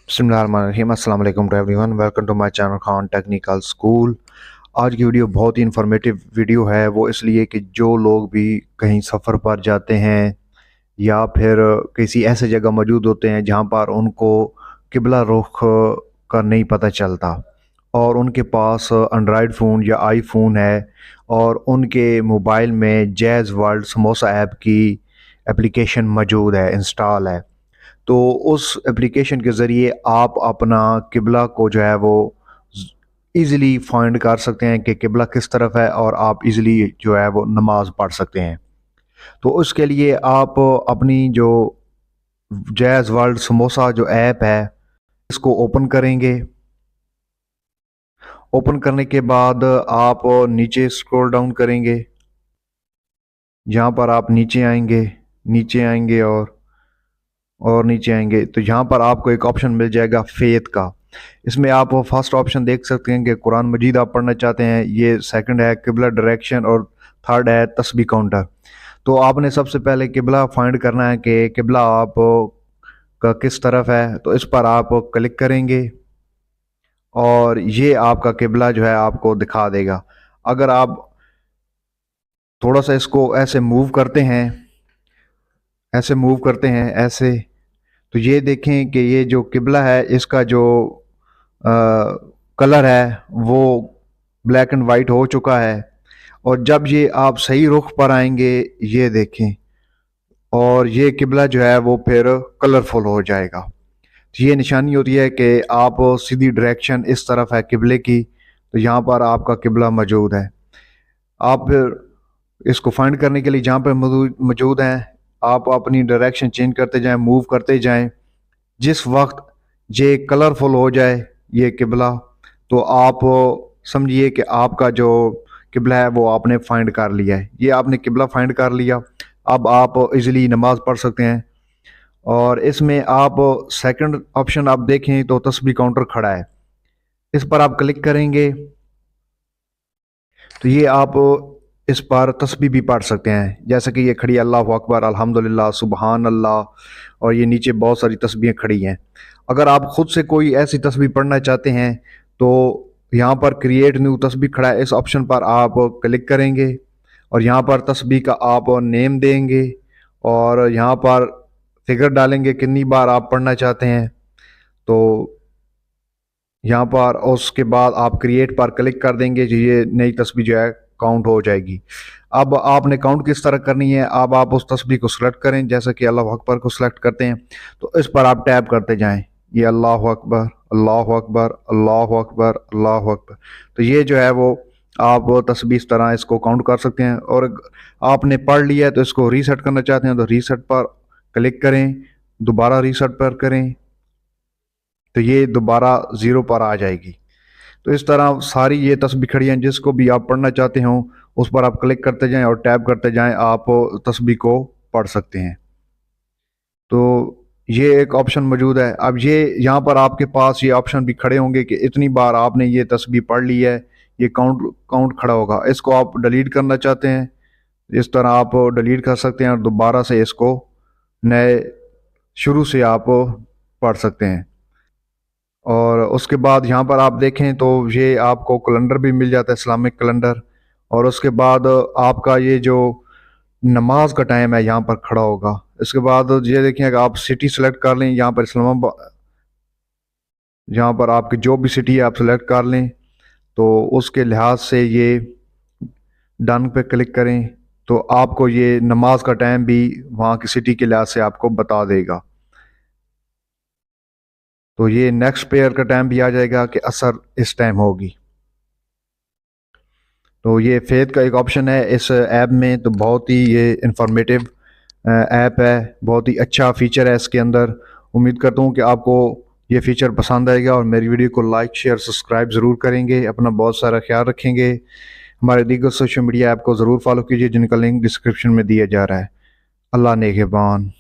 बिस्मिल्लाहिर्रहमानिर्रहीम अस्सलाम वालेकुम to everyone, welcome to my channel Khan technical school. आज की वीडियो बहुत ही इंफॉर्मेटिव वीडियो है, वो इसलिए कि जो लोग भी कहीं सफ़र पर जाते हैं या फिर किसी ऐसे जगह मौजूद होते हैं जहां पर उनको किबला रुख का नहीं पता चलता और उनके पास एंड्रॉयड फ़ोन या आईफोन है और उनके मोबाइल में जैज़ वर्ल्ड समोसा ऐप की एप्लीकेशन मौजूद है, इंस्टॉल है। तो उस एप्लीकेशन के ज़रिए आप अपना किबला को जो है वो ईज़िली फाइंड कर सकते हैं कि किबला किस तरफ है और आप ईज़िली जो है वो नमाज़ पढ़ सकते हैं। तो उसके लिए आप अपनी जो जैज़ वर्ल्ड समोसा जो ऐप है इसको ओपन करेंगे। ओपन करने के बाद आप नीचे स्क्रॉल डाउन करेंगे, जहाँ पर आप नीचे आएंगे और नीचे आएंगे तो यहाँ पर आपको एक ऑप्शन मिल जाएगा फेथ का। इसमें आप फर्स्ट ऑप्शन देख सकते हैं कि कुरान मजीद आप पढ़ना चाहते हैं, ये सेकंड है किबला डायरेक्शन और थर्ड है तस्बीह काउंटर। तो आपने सबसे पहले किबला फाइंड करना है कि किबला आप का किस तरफ है, तो इस पर आप क्लिक करेंगे और ये आपका किबला जो है आपको दिखा देगा। अगर आप थोड़ा सा इसको ऐसे मूव करते हैं ऐसे, तो ये देखें कि ये जो किबला है इसका जो कलर है वो ब्लैक एंड वाइट हो चुका है। और जब ये आप सही रुख पर आएंगे ये देखें, और ये किबला जो है वो फिर कलरफुल हो जाएगा। तो ये निशानी होती है कि आप सीधी डायरेक्शन इस तरफ है किबले की, तो यहाँ पर आपका किबला मौजूद है। आप फिर इसको फाइंड करने के लिए जहाँ पर मौजूद हैं आप अपनी डायरेक्शन चेंज करते जाएं, मूव करते जाएं। जिस वक्त ये कलरफुल हो जाए ये किबला, तो आप समझिए कि आपका जो किबला है वो आपने फाइंड कर लिया है। ये आपने किबला फाइंड कर लिया, अब आप इजीली नमाज पढ़ सकते हैं। और इसमें आप सेकंड ऑप्शन आप देखें तो तस्बीह काउंटर खड़ा है, इस पर आप क्लिक करेंगे तो ये आप इस पर तस्बीह भी पढ़ सकते हैं। जैसे कि ये खड़ी अल्लाहु अकबर, अल्हम्दुलिल्लाह, सुबहान अल्लाह, और ये नीचे बहुत सारी तस्बीहें खड़ी हैं। अगर आप ख़ुद से कोई ऐसी तस्बीह पढ़ना चाहते हैं तो यहाँ पर क्रिएट न्यू तस्बीह खड़ा है, इस ऑप्शन पर आप क्लिक करेंगे और यहाँ पर तस्बीह का आप नेम देंगे और यहाँ पर फिगर डालेंगे कितनी बार आप पढ़ना चाहते हैं। तो यहाँ पर उसके बाद आप क्रिएट पर क्लिक कर देंगे, जो ये नई तस्बीह जो है काउंट हो जाएगी। अब आपने काउंट किस तरह करनी है, अब आप उस तस्बीह को सिलेक्ट करें, जैसे कि अल्लाह अकबर को सिलेक्ट करते हैं तो इस पर आप टैप करते जाएं, ये अल्लाह अकबर, अल्लाह अकबर, अल्लाह अकबर, अल्लाह अकबर। तो ये जो है वो आप तस्बीह इस तरह इसको काउंट कर सकते हैं। और आपने पढ़ लिया है तो इसको रीसेट करना चाहते हैं तो रीसेट पर क्लिक करें, दोबारा रीसेट पर करें तो ये दोबारा ज़ीरो पर आ जाएगी। तो इस तरह सारी ये तस्बीह खड़ी हैं, जिसको भी आप पढ़ना चाहते हो उस पर आप क्लिक करते जाएं और टैप करते जाएं, आप तस्बीह को पढ़ सकते हैं। तो ये एक ऑप्शन मौजूद है। अब ये यहाँ पर आपके पास ये ऑप्शन भी खड़े होंगे कि इतनी बार आपने ये तस्बीह पढ़ ली है, ये काउंट खड़ा होगा। इसको आप डिलीट करना चाहते हैं, इस तरह आप डिलीट कर सकते हैं और दोबारा से इसको नए शुरू से आप पढ़ सकते हैं। और उसके बाद यहाँ पर आप देखें तो ये आपको कैलेंडर भी मिल जाता है, इस्लामिक कैलेंडर। और उसके बाद आपका ये जो नमाज का टाइम है यहाँ पर खड़ा होगा। इसके बाद ये देखें, अगर आप सिटी सेलेक्ट कर लें, यहाँ पर इस्लामाबाद, यहाँ पर आपकी जो भी सिटी है आप सेलेक्ट कर लें तो उसके लिहाज से ये डन पे क्लिक करें तो आपको ये नमाज का टाइम भी वहाँ की सिटी के लिहाज से आपको बता देगा। तो ये नेक्स्ट प्रेयर का टाइम भी आ जाएगा कि असर इस टाइम होगी। तो ये फेथ का एक ऑप्शन है इस ऐप में, तो बहुत ही ये इंफॉर्मेटिव ऐप है, बहुत ही अच्छा फीचर है इसके अंदर। उम्मीद करता हूँ कि आपको ये फीचर पसंद आएगा और मेरी वीडियो को लाइक शेयर सब्सक्राइब ज़रूर करेंगे। अपना बहुत सारा ख्याल रखेंगे। हमारे दीगर सोशल मीडिया ऐप को ज़रूर फॉलो कीजिए जिनका लिंक डिस्क्रिप्शन में दिया जा रहा है। अल्लाह नेगहबान।